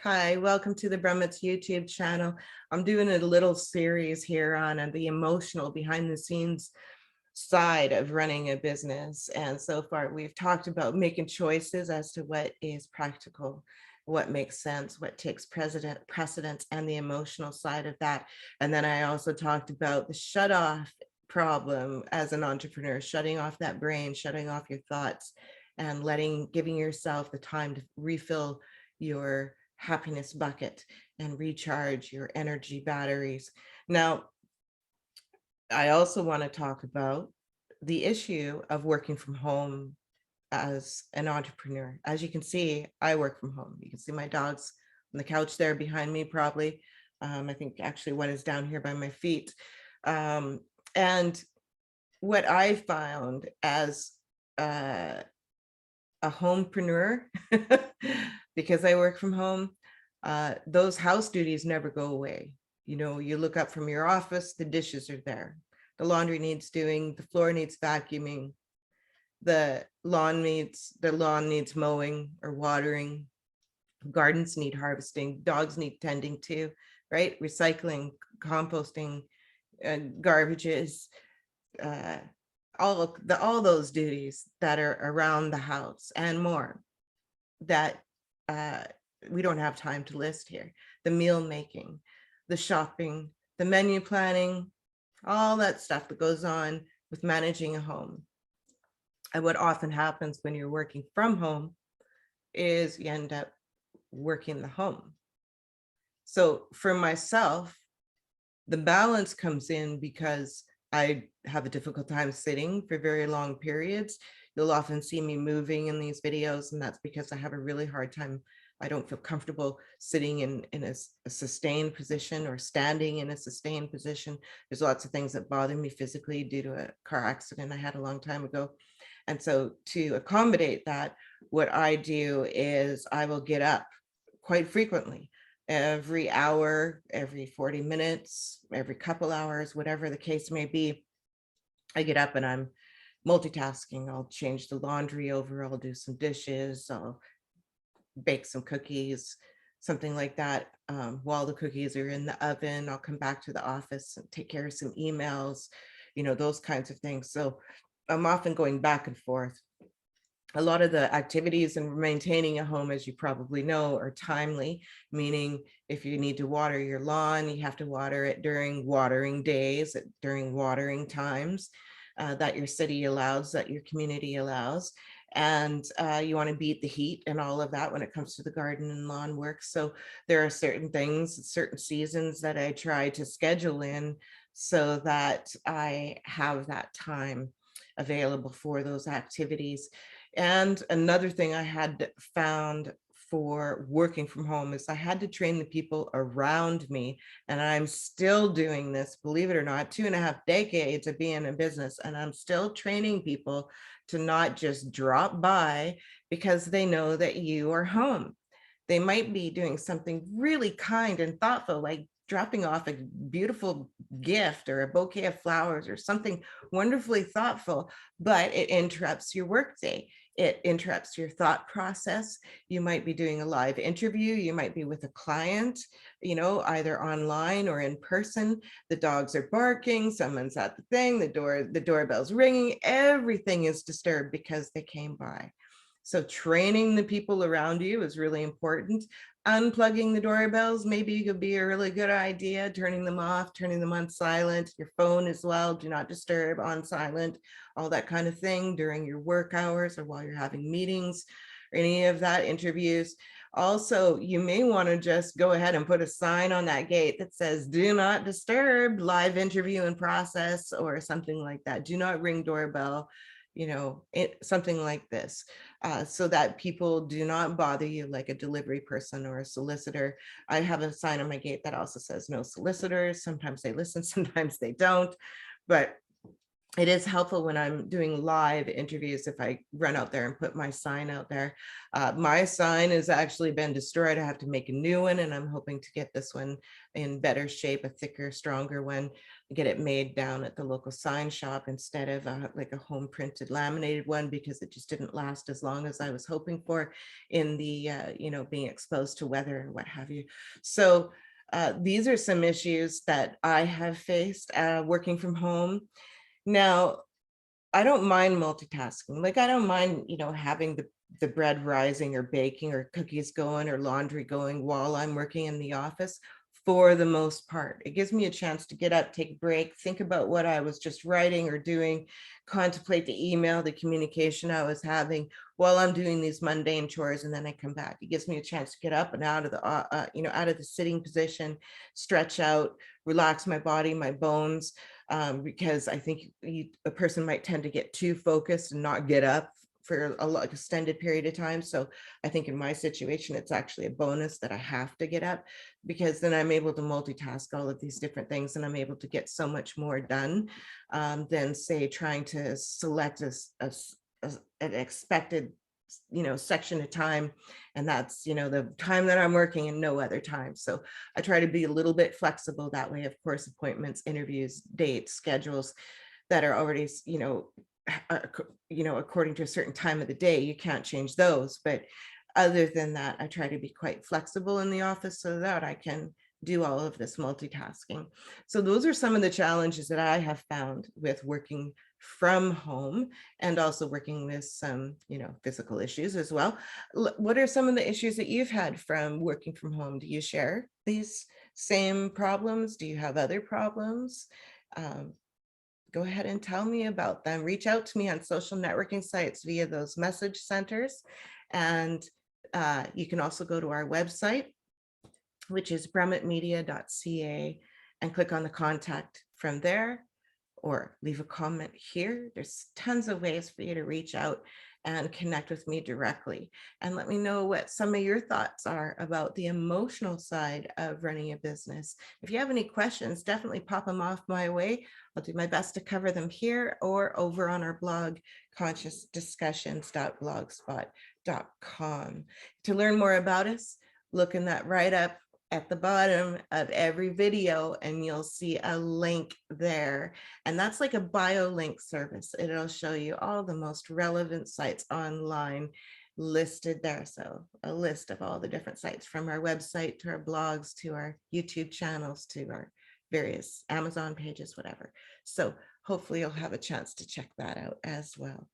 Hi, welcome to the Brummets YouTube channel. I'm doing a little series here on the emotional behind the scenes side of running a business. And so far we've talked about making choices as to what is practical, what makes sense, what takes precedence, and the emotional side of that. And then I also talked about the shut off problem as an entrepreneur, shutting off that brain, shutting off your thoughts, and giving yourself the time to refill your happiness bucket and recharge your energy batteries. Now, I also want to talk about the issue of working from home as an entrepreneur. As you can see, I work from home. You can see my dogs on the couch there behind me, probably. I think actually one is down here by my feet. And what I found as a homepreneur, because I work from home, those house duties never go away. You know, you look up from your office, the dishes are there. The laundry needs doing, the floor needs vacuuming, the lawn needs mowing or watering, gardens need harvesting, dogs need tending to, right? Recycling, composting, garbages, uh, all those duties that are around the house and more that we don't have time to list here. The meal making, the shopping, the menu planning, all that stuff that goes on with managing a home. And what often happens when you're working from home is you end up working the home. So for myself, the balance comes in because I have a difficult time sitting for very long periods. You'll often see me moving in these videos, and that's because I have a really hard time. I don't feel comfortable sitting in a sustained position or standing in a sustained position. There's lots of things that bother me physically due to a car accident I had a long time ago. And so to accommodate that, what I do is I will get up quite frequently, every hour, every 40 minutes, every couple hours, whatever the case may be. I get up and I'm multitasking. I'll change the laundry over, I'll do some dishes, I'll bake some cookies, something like that. While the cookies are in the oven, I'll come back to the office and take care of some emails, you know, those kinds of things. So I'm often going back and forth. A lot of the activities in maintaining a home, as you probably know, are timely, meaning if you need to water your lawn, you have to water it during watering days, during watering times that your city allows, that your community allows. And you want to beat the heat and all of that when it comes to the garden and lawn work. So there are certain things, certain seasons that I try to schedule in so that I have that time available for those activities. And another thing I had found for working from home is I had to train the people around me. And I'm still doing this, believe it or not, 2.5 decades of being in business. And I'm still training people to not just drop by because they know that you are home. They might be doing something really kind and thoughtful, like dropping off a beautiful gift or a bouquet of flowers or something wonderfully thoughtful, but it interrupts your workday. It interrupts your thought process. You might be doing a live interview. You might be with a client, you know, either online or in person. The dogs are barking. Someone's at the thing. The doorbell's ringing. Everything is disturbed because they came by. So training the people around you is really important. Unplugging the doorbells maybe could be a really good idea, turning them off, turning them on silent, your phone as well, do not disturb, on silent, all that kind of thing during your work hours or while you're having meetings or any of that, interviews. Also, you may want to just go ahead and put a sign on that gate that says, do not disturb, live interview in process, or something like that. Do not ring doorbell, you know, something like this, so that people do not bother you like a delivery person or a solicitor. I have a sign on my gate that also says no solicitors. Sometimes they listen, sometimes they don't. But it is helpful when I'm doing live interviews if I run out there and put my sign out there. My sign has actually been destroyed. I have to make a new one, and I'm hoping to get this one in better shape, a thicker, stronger one, get it made down at the local sign shop instead of like a home printed laminated one, because it just didn't last as long as I was hoping for in the, being exposed to weather and what have you. So these are some issues that I have faced working from home. Now, I don't mind multitasking. Like, I don't mind, having the bread rising or baking or cookies going or laundry going while I'm working in the office for the most part. It gives me a chance to get up, take a break, think about what I was just writing or doing, contemplate the email, the communication I was having while I'm doing these mundane chores, and then I come back. It gives me a chance to get up and out of the, out of the sitting position, stretch out, relax my body, my bones, because I think a person might tend to get too focused and not get up for a long extended period of time. So I think in my situation, it's actually a bonus that I have to get up, because then I'm able to multitask all of these different things, and I'm able to get so much more done than, say, trying to select an expected section of time, and that's the time that I'm working and no other time. So I try to be a little bit flexible that way. Of course, appointments, interviews, dates, schedules that are already according to a certain time of the day, you can't change those. But other than that, I try to be quite flexible in the office so that I can do all of this multitasking. So those are some of the challenges that I have found with working from home, and also working with some, physical issues as well. What are some of the issues that you've had from working from home? Do you share these same problems? Do you have other problems? Um, Go ahead and tell me about them. Reach out to me on social networking sites via those message centers. And you can also go to our website, which is brummettmedia.ca, and click on the contact from there, or leave a comment here. There's tons of ways for you to reach out and connect with me directly, and let me know what some of your thoughts are about the emotional side of running a business. If you have any questions, definitely pop them off my way. I'll do my best to cover them here or over on our blog, consciousdiscussions.blogspot.com. To learn more about us, look in that right up at the bottom of every video, and you'll see a link there. And that's like a bio link service. It'll show you all the most relevant sites online listed there. So a list of all the different sites, from our website to our blogs to our YouTube channels to our various Amazon pages, whatever. So hopefully you'll have a chance to check that out as well.